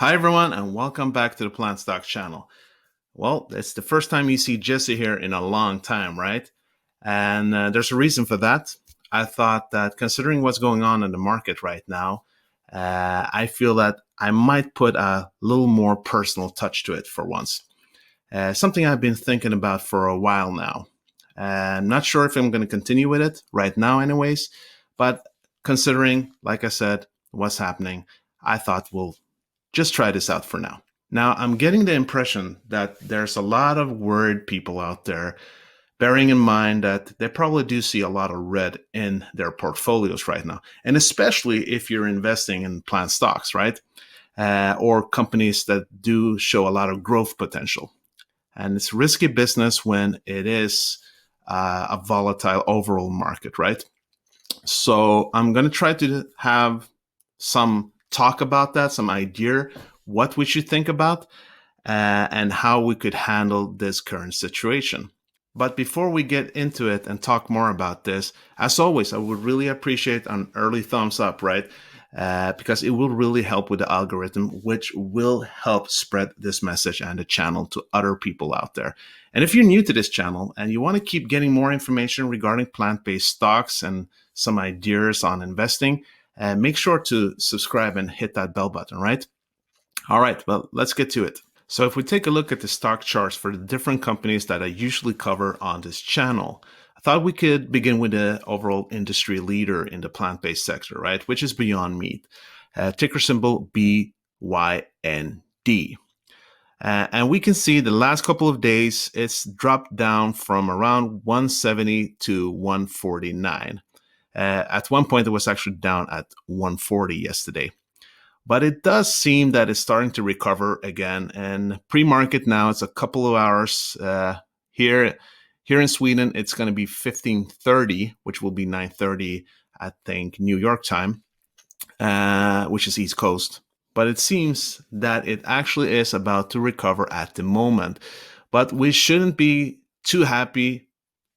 Hi everyone, and welcome back to the PlantStock channel. Well, it's the first time you see Jesse here in a long time, right? And there's a reason for that. I thought that considering what's going on in the market right now, I feel that I might put a little more personal touch to it for once. Something I've been thinking about for a while now. I'm not sure if I'm going to continue with it right now, anyways, but considering, like I said, what's happening, I thought we'll just try this out for now. Now, I'm getting the impression that there's a lot of worried people out there, bearing in mind that they probably do see a lot of red in their portfolios right now. And especially if you're investing in plant stocks, right? Or companies that do show a lot of growth potential. And it's risky business when it is a volatile overall market, right? So I'm going to try to have some talk about that, some idea what we should think about, and how we could handle this current situation. But before we get into it and talk more about this, as always, I would really appreciate an early thumbs up, right? Because it will really help with the algorithm, which will help spread this message and the channel to other people out there. And if you're new to this channel and you want to keep getting more information regarding plant-based stocks and some ideas on investing, make sure to subscribe and hit that bell button, right? All right, well, let's get to it. So if we take a look at the stock charts for the different companies that I usually cover on this channel, I thought we could begin with the overall industry leader in the plant-based sector, right? Which is Beyond Meat, ticker symbol BYND. And we can see the last couple of days, it's dropped down from around 170 to 149. At one point, it was actually down at 140 yesterday. But it does seem that it's starting to recover again. And pre-market now, it's a couple of hours. Here in Sweden, it's going to be 15:30, which will be 9:30, I think, New York time, which is East Coast. But it seems that it actually is about to recover at the moment. But we shouldn't be too happy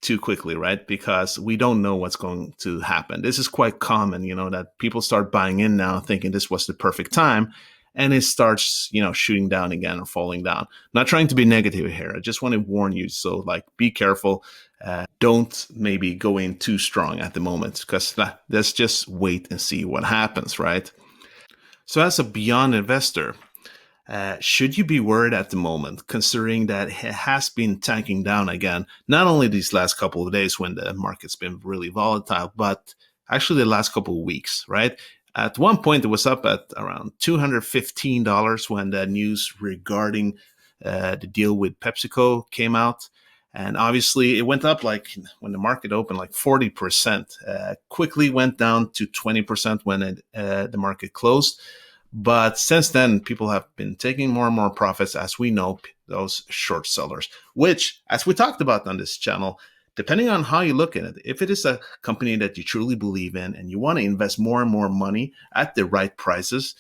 too quickly, right? Because we don't know what's going to happen. This is quite common, that people start buying in now thinking this was the perfect time, and it starts, shooting down again or falling down. Not trying to be negative here. I just want to warn you. So, be careful. Don't maybe go in too strong at the moment, because let's just wait and see what happens, right? So, as a Beyond investor, should you be worried at the moment, considering that it has been tanking down again, not only these last couple of days when the market's been really volatile, but actually the last couple of weeks, right? At one point, it was up at around $215 when the news regarding the deal with PepsiCo came out. And obviously, it went up when the market opened, 40%. Quickly went down to 20% when the market closed. But since then, people have been taking more and more profits, as we know, those short sellers, which, as we talked about on this channel, depending on how you look at it, if it is a company that you truly believe in and you want to invest more and more money at the right prices,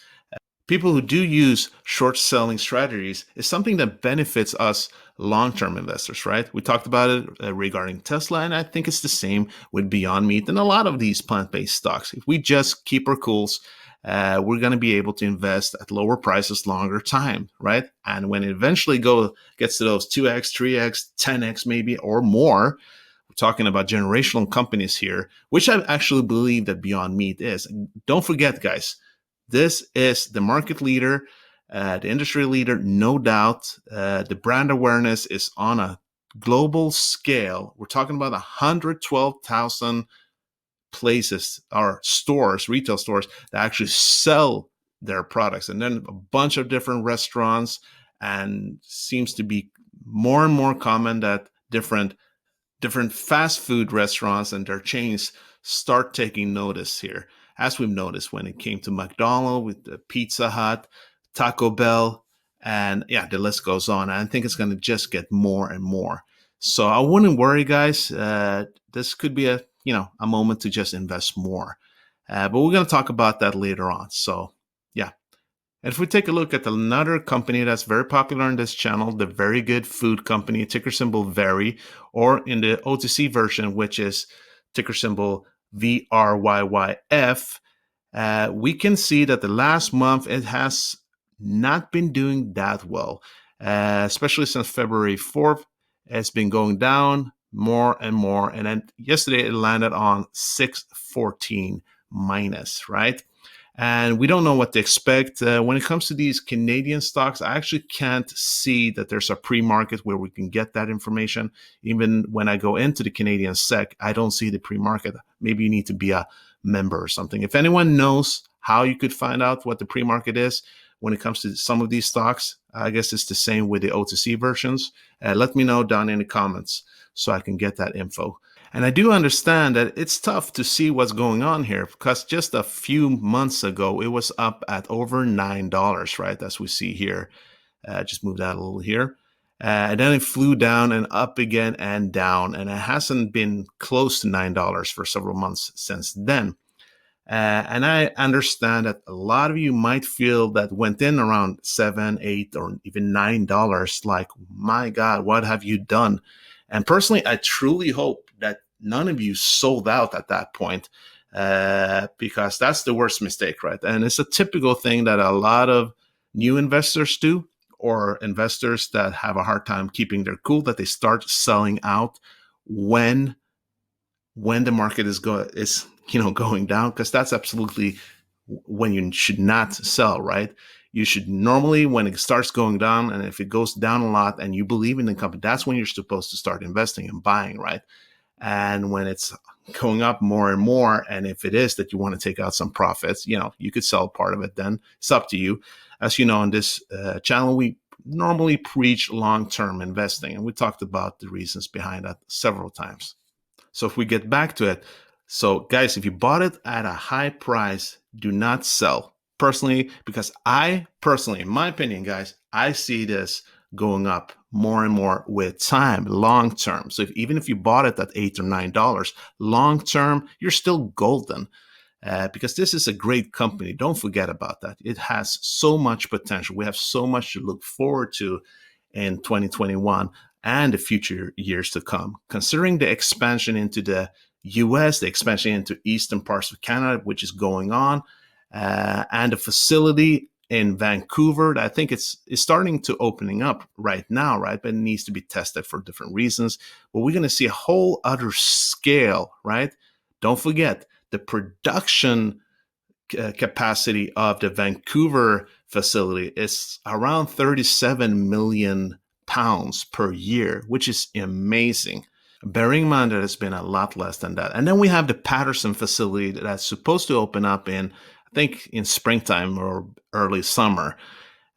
people who do use short selling strategies is something that benefits us long-term investors, right? We talked about it regarding Tesla, and I think it's the same with Beyond Meat and a lot of these plant-based stocks. If we just keep our cools, we're going to be able to invest at lower prices longer time, right? And when it eventually gets to those 2x, 3x, 10x maybe or more, we're talking about generational companies here, which I actually believe that Beyond Meat is. And don't forget, guys, this is the market leader, the industry leader, no doubt. The brand awareness is on a global scale. We're talking about 112,000 places or stores, retail stores that actually sell their products, and then a bunch of different restaurants, and seems to be more and more common that different fast food restaurants and their chains start taking notice here, as we've noticed when it came to McDonald's with the Pizza Hut, Taco Bell, and yeah, the list goes on. I think it's going to just get more and more. So I wouldn't worry, guys. This could be a moment to just invest more. But we're going to talk about that later on. So yeah. And if we take a look at another company that's very popular on this channel, the Very Good Food Company, ticker symbol VERY, or in the OTC version, which is ticker symbol VRYYF, we can see that the last month it has not been doing that well, especially since February 4th. It's been going down more and more. And then yesterday it landed on 614 minus, right? And we don't know what to expect. When it comes to these Canadian stocks, I actually can't see that there's a pre-market where we can get that information. Even when I go into the Canadian SEC, I don't see the pre-market. Maybe you need to be a member or something. If anyone knows how you could find out what the pre-market is when it comes to some of these stocks, I guess it's the same with the OTC versions. Let me know down in the comments so I can get that info. And I do understand that it's tough to see what's going on here because just a few months ago, it was up at over $9, right? As we see here. Just move that a little here. And then it flew down and up again and down. And it hasn't been close to $9 for several months since then. And I understand that a lot of you might feel that went in around $7, $8, or even $9. Like, my God, what have you done? And personally, I truly hope that none of you sold out at that point, because that's the worst mistake, right? And it's a typical thing that a lot of new investors do, or investors that have a hard time keeping their cool, that they start selling out when the market is going down, because that's absolutely when you should not sell, right? You should normally, when it starts going down, and if it goes down a lot and you believe in the company, that's when you're supposed to start investing and buying, right? And when it's going up more and more, and if it is that you want to take out some profits, you could sell part of it, then it's up to you. As you know, on this channel, we normally preach long-term investing, and we talked about the reasons behind that several times. So if we get back to it, so guys, if you bought it at a high price, do not sell. Personally, because in my opinion, guys, I see this going up more and more with time, long term. So even if you bought it at $8 or $9, long term, you're still golden. Because this is a great company. Don't forget about that. It has so much potential. We have so much to look forward to in 2021 and the future years to come. Considering the expansion into the US, the expansion into eastern parts of Canada, which is going on, and the facility in Vancouver, I think it's starting to opening up right now, right? But it needs to be tested for different reasons. But we're going to see a whole other scale, right? Don't forget, the production capacity of the Vancouver facility is around 37 million pounds per year, which is amazing. Bearing in mind that it's been a lot less than that. And then we have the Patterson facility that's supposed to open up in, I think, in springtime or early summer.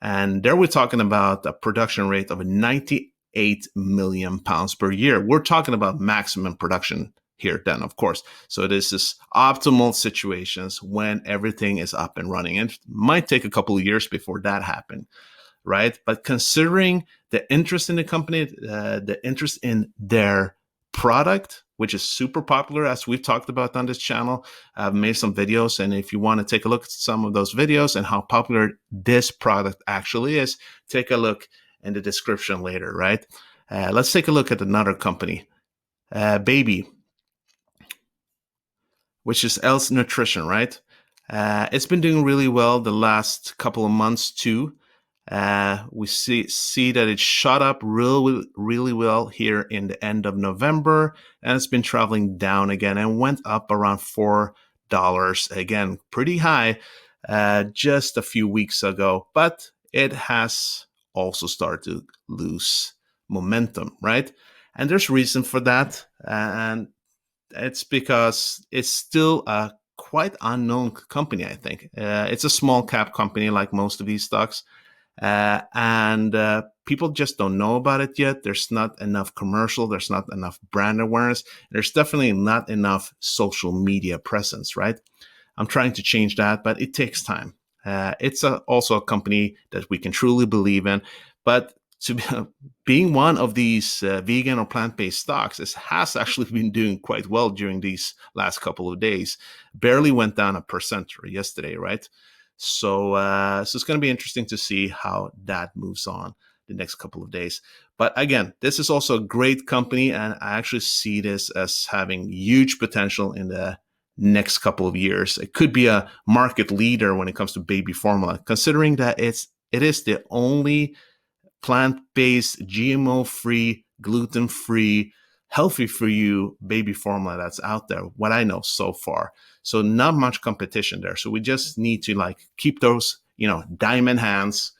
And there we're talking about a production rate of 98 million pounds per year. We're talking about maximum production here then, of course. So this is optimal situations when everything is up and running. And it might take a couple of years before that happens, right? But considering the interest in the company, the interest in their product, which is super popular, as we've talked about on this channel. I've made some videos, and if you want to take a look at some of those videos and how popular this product actually is, take a look in the description later, right? Let's take a look at another company, Baby, which is Else Nutrition, right? It's been doing really well the last couple of months too. We see that it shot up really well here in the end of November, and it's been traveling down again and went up around $4 again, pretty high just a few weeks ago, but it has also started to lose momentum, right? And there's reason for that, and it's because it's still a quite unknown company, I think. It's a small cap company like most of these stocks. And people just don't know about it yet. There's not enough commercial. There's not enough brand awareness. There's definitely not enough social media presence, right? I'm trying to change that, but it takes time. It's also a company that we can truly believe in. But being one of these vegan or plant-based stocks, it has actually been doing quite well during these last couple of days. Barely went down 1% yesterday, right? So it's going to be interesting to see how that moves on the next couple of days. But again, this is also a great company, and I actually see this as having huge potential in the next couple of years. It could be a market leader when it comes to baby formula, considering that it's it is the only plant-based, GMO-free, gluten-free, healthy for you baby formula that's out there, what I know so far. So not much competition there. So we just need to like keep those, diamond hands,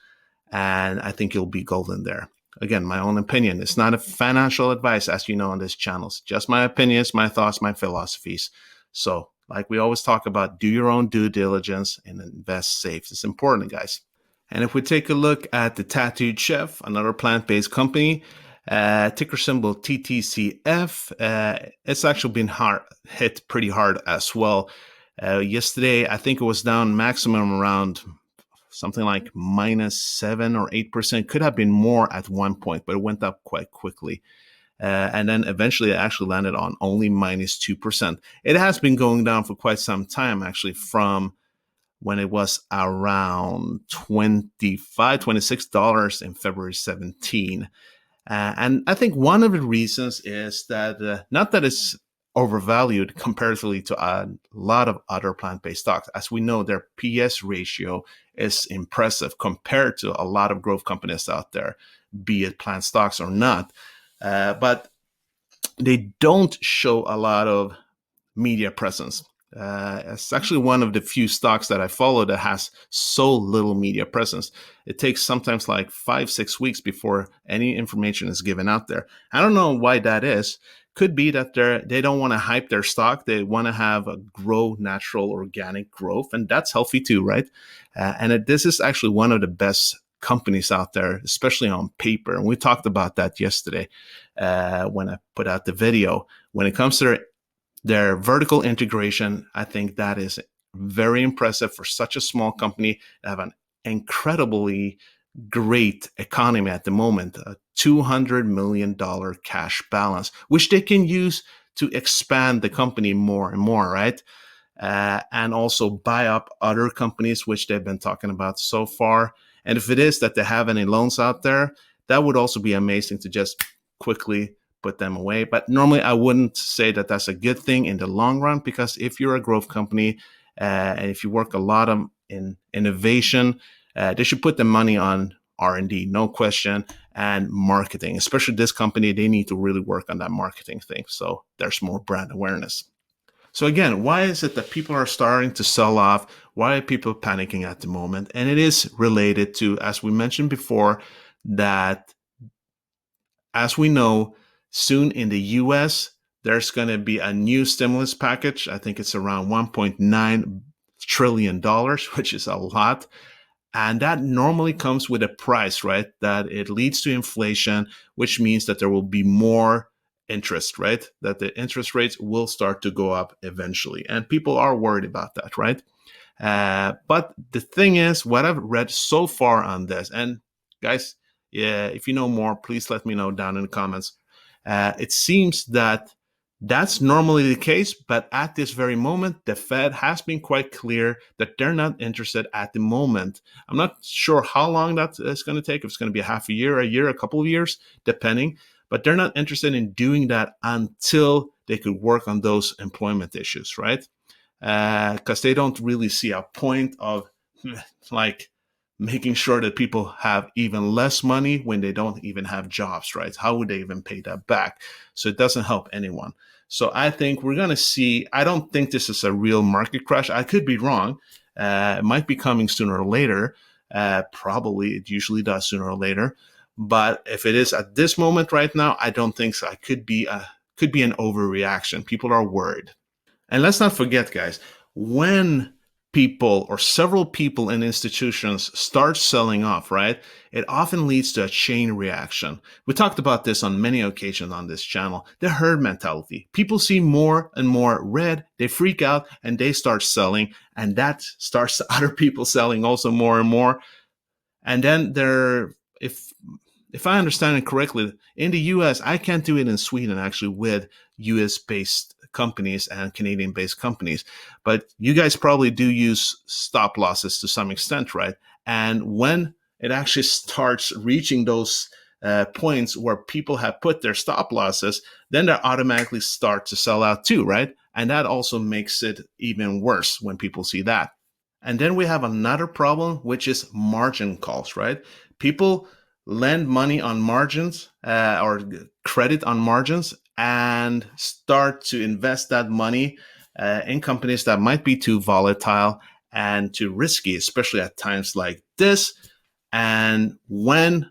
and I think you'll be golden there. Again, my own opinion. It's not a financial advice, as you know, on this channel. It's just my opinions, my thoughts, my philosophies. So, like we always talk about, do your own due diligence and invest safe. It's important, guys. And if we take a look at the Tattooed Chef, another plant-based company, ticker symbol TTCF, it's actually been hit pretty hard as well. Yesterday, I think it was down maximum around something like -7 or 8%. Could have been more at one point, but it went up quite quickly. And then eventually it actually landed on only -2%. It has been going down for quite some time, actually, from when it was around $25, $26 in February 17. And I think one of the reasons is that, not that it's overvalued comparatively to a lot of other plant-based stocks. As we know, their PS ratio is impressive compared to a lot of growth companies out there, be it plant stocks or not. But they don't show a lot of media presence. It's actually one of the few stocks that I follow that has so little media presence. It takes sometimes like 5-6 weeks before any information is given out there. I don't know why that is. Could be that they don't want to hype their stock. They want to have a natural organic growth, and that's healthy too, right? This is actually one of the best companies out there, especially on paper. And we talked about that yesterday when I put out the video. When it comes to their vertical integration, I think that is very impressive for such a small company to have an incredibly great economy at the moment, a $200 million cash balance, which they can use to expand the company more and more, right? And also buy up other companies, which they've been talking about so far. And if it is that they have any loans out there, that would also be amazing to just quickly put them away. But normally I wouldn't say that that's a good thing in the long run, because if you're a growth company and if you work a lot in innovation, they should put the money on R&D, no question, and marketing. Especially this company, they need to really work on that marketing thing, so there's more brand awareness. So again, why is it that people are starting to sell off? Why are people panicking at the moment? And it is related to, as we mentioned before, that as we know, soon in the US, there's going to be a new stimulus package. I think it's around $1.9 trillion, which is a lot. And that normally comes with a price, right? That it leads to inflation, which means that there will be more interest, right? That the interest rates will start to go up eventually. And people are worried about that, right? But the thing is, what I've read so far on this, and guys, if you know more, please let me know down in the comments. It seems that that's normally the case, but at this very moment, the Fed has been quite clear that they're not interested at the moment. I'm not sure how long that is going to take, if it's going to be a half a year, a couple of years, depending, but they're not interested in doing that until they could work on those employment issues, right? Because they don't really see a point of like making sure that people have even less money when they don't even have jobs, right? How would they even pay that back? So it doesn't help anyone. So I think we're going to see, I don't think this is a real market crash. I could be wrong. It might be coming sooner or later. Probably it usually does sooner or later. But if it is at this moment right now, I don't think so. It could be an overreaction. People are worried. And let's not forget, guys, when people or several people in institutions start selling off, right, it often leads to a chain reaction. We talked about this on many occasions on this channel, the herd mentality. People see more and more red, they freak out, and they start selling, and that starts other people selling also more and more. And then if I understand it correctly, in the US, I can't do it in Sweden actually with US-based companies and Canadian-based companies, but you guys probably do use stop losses to some extent, right? And when it actually starts reaching those points where people have put their stop losses, then they automatically start to sell out too, right? And that also makes it even worse when people see that. And then we have another problem, which is margin calls, right? People lend money on margins or credit on margins and start to invest that money in companies that might be too volatile and too risky, especially at times like this. And when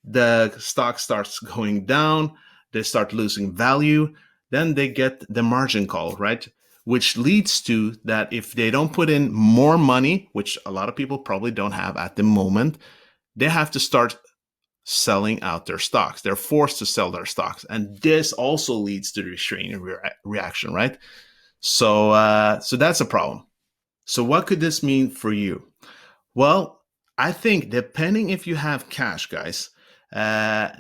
the stock starts going down, they start losing value, then they get the margin call, right? Which leads to that if they don't put in more money, which a lot of people probably don't have at the moment, they have to start selling out their stocks. They're forced to sell their stocks. And this also leads to the restraining reaction, right? So that's a problem. So what could this mean for you? Well, I think depending if you have cash, guys, a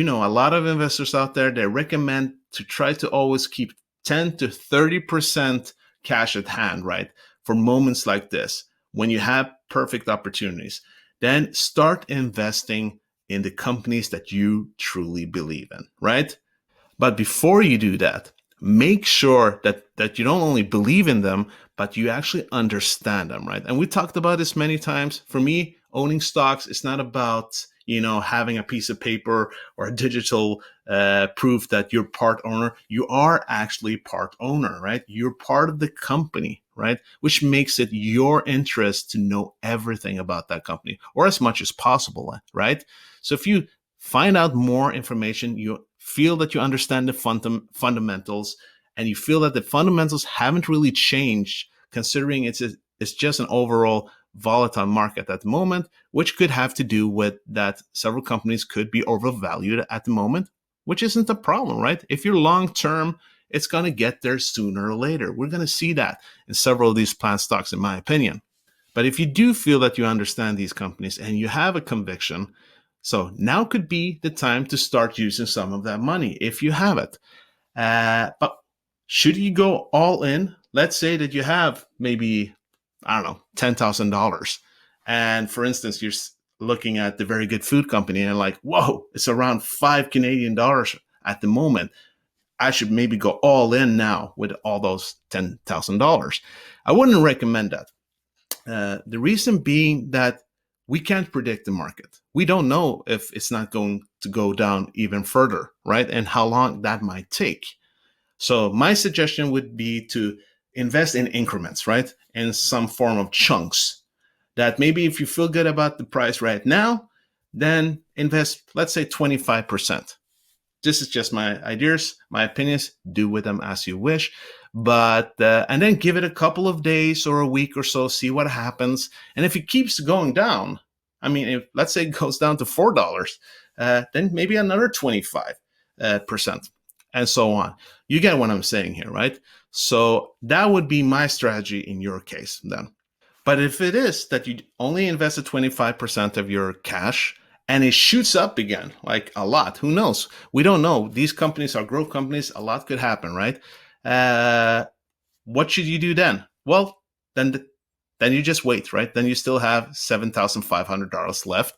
lot of investors out there, they recommend to try to always keep 10 to 30% cash at hand, right? For moments like this, when you have perfect opportunities, then start investing in the companies that you truly believe in, right? But before you do that, make sure that you don't only believe in them, but you actually understand them, right? And we talked about this many times. For me, owning stocks is not about having a piece of paper or a digital proof that you're part owner. You are actually part owner, right? You're part of the company, right? Which makes it your interest to know everything about that company, or as much as possible, right? So if you find out more information, you feel that you understand the fundamentals, and you feel that the fundamentals haven't really changed, considering it's just an overall volatile market at the moment, which could have to do with that several companies could be overvalued at the moment, which isn't a problem, right? If you're long term, it's going to get there sooner or later. We're going to see that in several of these plant stocks, in my opinion. But if you do feel that you understand these companies and you have a conviction, so now could be the time to start using some of that money if you have it. But should you go all in? Let's say that you have maybe, I don't know, $10,000. And for instance, you're looking at the Very Good Food Company and like, whoa, it's around $5 Canadian at the moment. I should maybe go all in now with all those $10,000. I wouldn't recommend that. The reason being that we can't predict the market. We don't know if it's not going to go down even further, right? And how long that might take. So my suggestion would be to invest in increments, right? In some form of chunks. That maybe if you feel good about the price right now, then invest, let's say 25%. This is just my ideas, my opinions. Do with them as you wish. But and then give it a couple of days or a week or so, see what happens. And if it keeps going down, I mean, if let's say it goes down to $4, then maybe another 25%, and so on. You get what I'm saying here, right? So that would be my strategy in your case then. But if it is that you only invested 25% of your cash and it shoots up again, like a lot, who knows? We don't know. These companies are growth companies. A lot could happen, right? What should you do then? Well, then you just wait, right? Then you still have $7,500 left.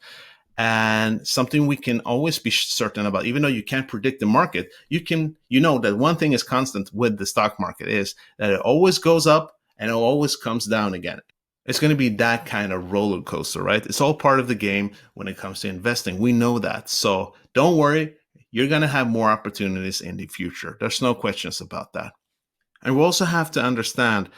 And something we can always be certain about, even though you can't predict the market, you know that one thing is constant with the stock market is that it always goes up and it always comes down again. It's going to be that kind of roller coaster, right? It's all part of the game when it comes to investing. We know that. So don't worry. You're going to have more opportunities in the future. There's no questions about that. And we also have to understand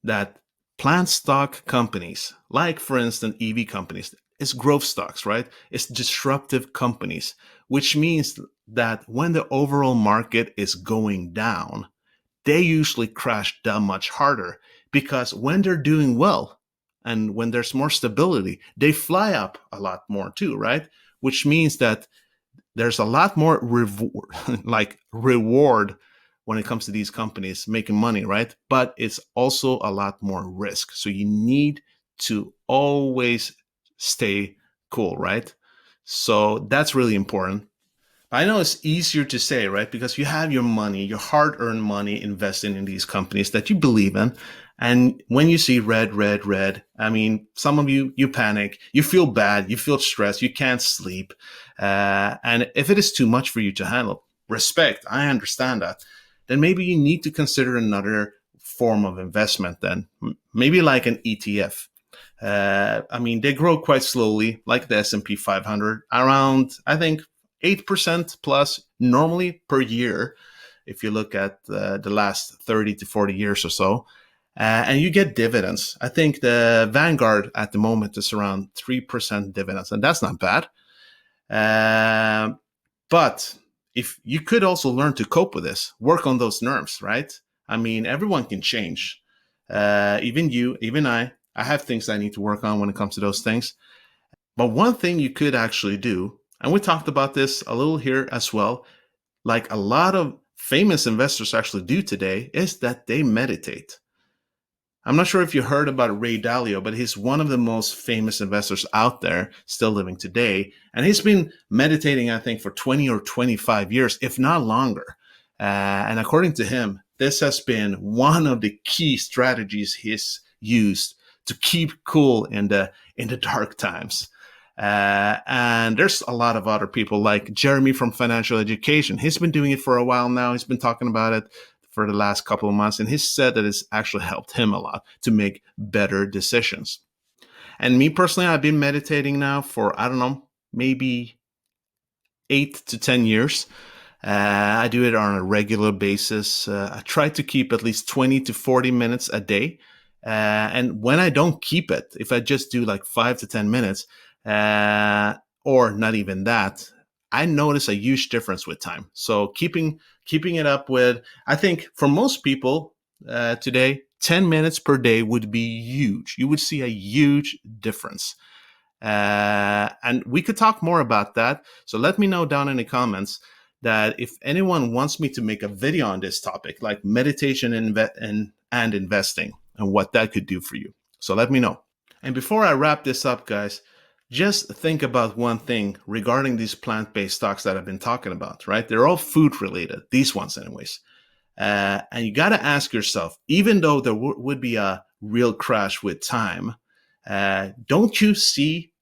that plant stock companies, like for instance, EV companies, is growth stocks, right? It's disruptive companies, which means that when the overall market is going down, they usually crash down much harder because when they're doing well and when there's more stability, they fly up a lot more too, right? Which means that there's a lot more reward when it comes to these companies making money, right? But it's also a lot more risk. So you need to always stay cool, right? So that's really important. I know it's easier to say, right? Because you have your money, your hard earned money invested in these companies that you believe in. And when you see red, I mean, some of you panic, you feel bad, you feel stressed, you can't sleep. And if it is too much for you to handle, respect, I understand that. Then maybe you need to consider another form of investment then, maybe like an ETF. I mean, they grow quite slowly, like the S&P 500, around, I think, 8% plus normally per year, if you look at the last 30 to 40 years or so. And you get dividends. I think the Vanguard at the moment is around 3% dividends, and that's not bad. But if you could also learn to cope with this, work on those nerves, right? I mean, everyone can change. Even you, even I have things I need to work on when it comes to those things. But one thing you could actually do, and we talked about this a little here as well, like a lot of famous investors actually do today, is that they meditate. I'm not sure if you heard about Ray Dalio, but he's one of the most famous investors out there still living today. And he's been meditating, I think, for 20 or 25 years, if not longer. And according to him, this has been one of the key strategies he's used to keep cool in the dark times. And there's a lot of other people like Jeremy from Financial Education. He's been doing it for a while now. He's been talking about it for the last couple of months, and he said that it's actually helped him a lot to make better decisions. And me personally, I've been meditating now for, I don't know, maybe 8 to 10 years. I do it on a regular basis. I try to keep at least 20 to 40 minutes a day. And when I don't keep it, if I just do like 5 to 10 minutes, or not even that, I notice a huge difference with time. So keeping it up with, I think for most people today, 10 minutes per day would be huge. You would see a huge difference. And we could talk more about that. So let me know down in the comments that if anyone wants me to make a video on this topic, like meditation and investing, and what that could do for you. So let me know. And before I wrap this up, guys, just think about one thing regarding these plant-based stocks that I've been talking about, right? They're all food related, these ones anyways. And you got to ask yourself, even though there would be a real crash with time, don't you see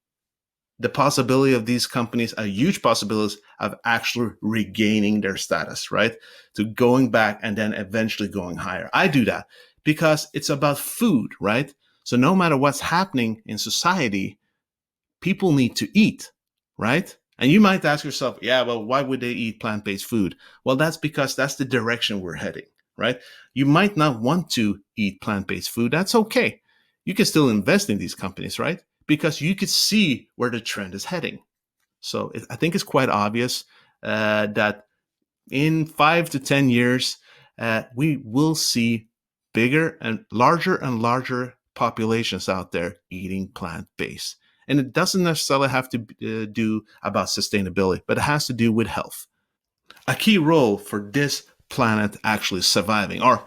the possibility of these companies, a huge possibility of actually regaining their status, right? To going back and then eventually going higher. I do that because it's about food, right? So no matter what's happening in society, people need to eat, right? And you might ask yourself, yeah, well, why would they eat plant-based food? Well, that's because that's the direction we're heading, right? You might not want to eat plant-based food. That's okay. You can still invest in these companies, right? Because you could see where the trend is heading. So I think it's quite obvious that in 5 to 10 years, we will see bigger and larger populations out there eating plant-based. And it doesn't necessarily have to do about sustainability, but it has to do with health. A key role for this planet actually surviving, or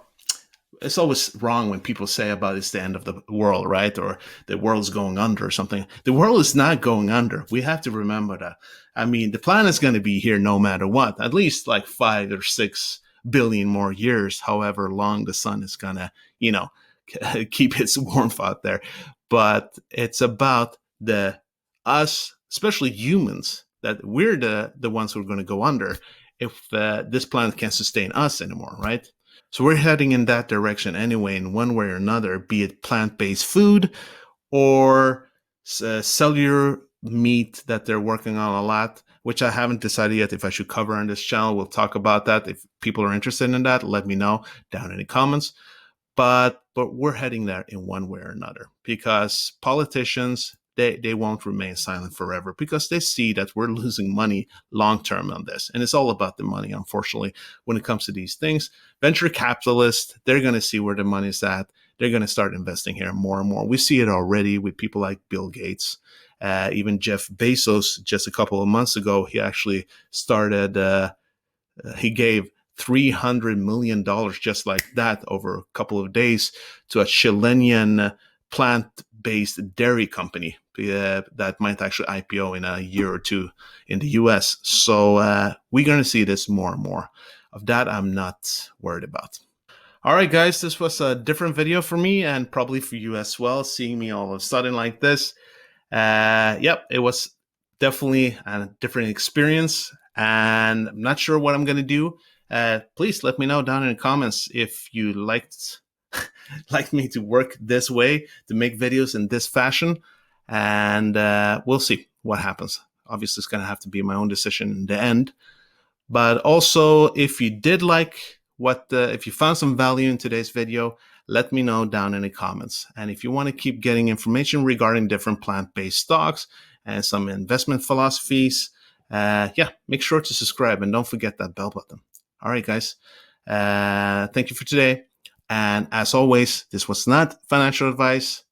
it's always wrong when people say about it's the end of the world, right? Or the world's going under or something. The world is not going under. We have to remember that. I mean, the planet's going to be here no matter what, at least like 5 or 6 billion more years, however long the sun is going to, keep its warmth out there. But it's about us, especially humans, that we're the ones who are going to go under if this planet can't sustain us anymore, right? So we're heading in that direction anyway, in one way or another, be it plant-based food or cellular meat that they're working on a lot, which I haven't decided yet if I should cover on this channel. We'll talk about that. If people are interested in that, let me know down in the comments. But we're heading there in one way or another because politicians, they won't remain silent forever because they see that we're losing money long term on this. And it's all about the money, unfortunately, when it comes to these things. Venture capitalists, they're going to see where the money's at. They're going to start investing here more and more. We see it already with people like Bill Gates. Even Jeff Bezos, just a couple of months ago, he actually started, he gave $300 million just like that over a couple of days to a Chilean plant-based dairy company that might actually IPO in a year or two in the US. So we're going to see this more and more. Of that, I'm not worried about. All right, guys, this was a different video for me and probably for you as well, seeing me all of a sudden like this. Yep, it was definitely a different experience, and I'm not sure what I'm going to do. Please let me know down in the comments if you liked like me to work this way, to make videos in this fashion. And we'll see what happens. Obviously, it's going to have to be my own decision in the end. But also, if you did like if you found some value in today's video, let me know down in the comments. And if you want to keep getting information regarding different plant-based stocks and some investment philosophies, make sure to subscribe and don't forget that bell button. All right, guys. Thank you for today. And as always, this was not financial advice.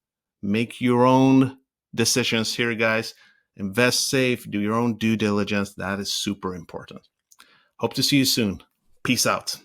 Make your own decisions here, guys. Invest safe, do your own due diligence. That is super important. Hope to see you soon. Peace out.